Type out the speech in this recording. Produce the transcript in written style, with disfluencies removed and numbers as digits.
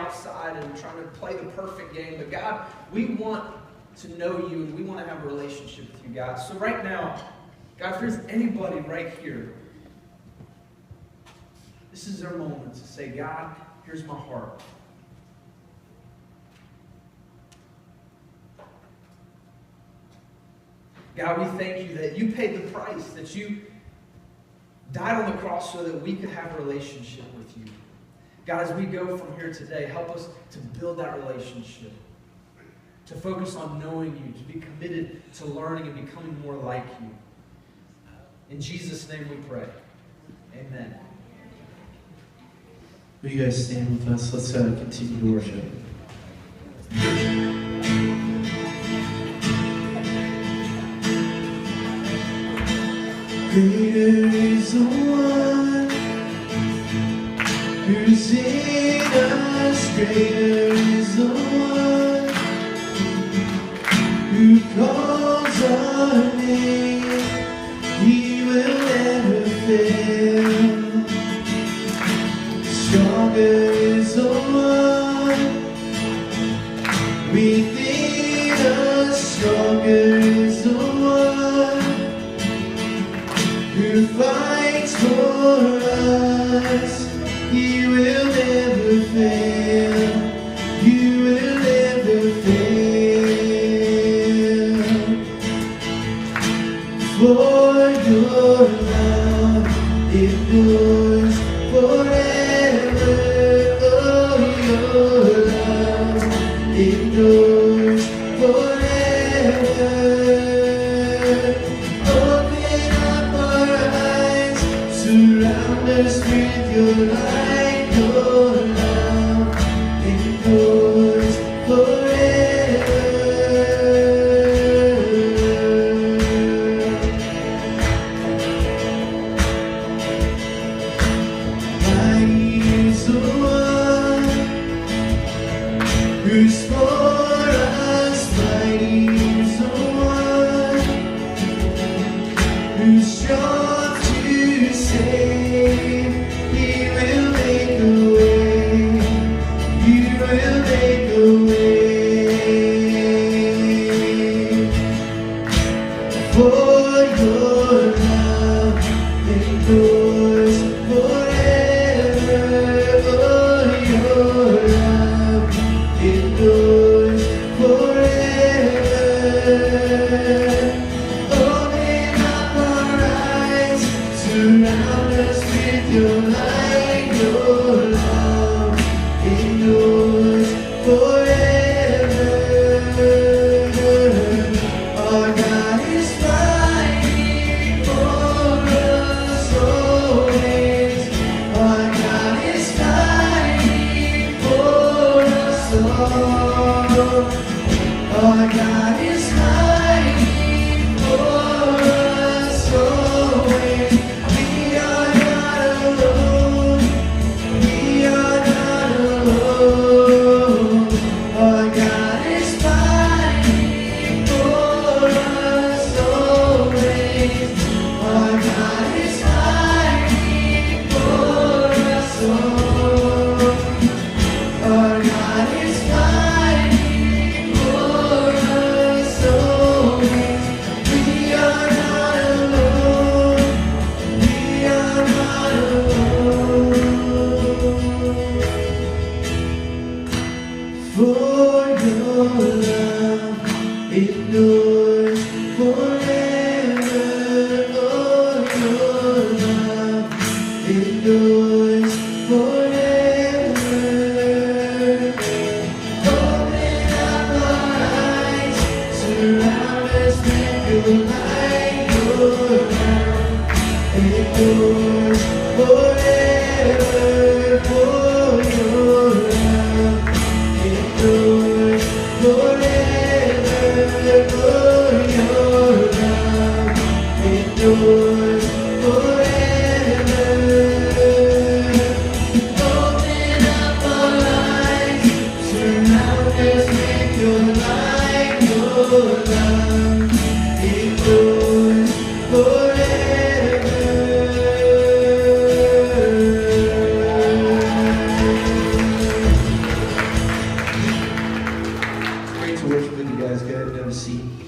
outside and trying to play the perfect game. But God, we want to know you and we want to have a relationship with you, God. So right now, God, if there's anybody right here, this is their moment to say, God, here's my heart. God, we thank you that you paid the price, that you died on the cross so that we could have a relationship with you. God, as we go from here today, help us to build that relationship, to focus on knowing you, to be committed to learning and becoming more like you. In Jesus' name we pray. Amen. Will you guys stand with us? Let's continue to worship. Greater is the one who's in us. Greater is the one who calls our name. He will never fail. Stronger is the one within us. Stronger is the one who fights for us. He will never fail. You will never fail. For your love endures forever. Oh, your love endures forever. Open up our eyes, surround us with your light. Your love endures forever. Mighty is the one who's for us. Mighty is the one who's strong to save. He will make a way. You will make a way. For your love endures forever. Oh, your love endures forever. Open up our eyes, surround us with your light. Your love endures forever. Our God is fighting for us always. Our God is fighting for us all. Our God is fighting for us always. We are not alone. We are not alone. Our God is fighting for us always. Our God is fighting for us all. Our God is fighting for us always. We are not alone. We are not alone. For your love endures forever. Oh, your love endures forever. Open up our eyes, surround us with your light. Your love endures forever. For your love endures forever. with you guys. Go ahead and have a seat.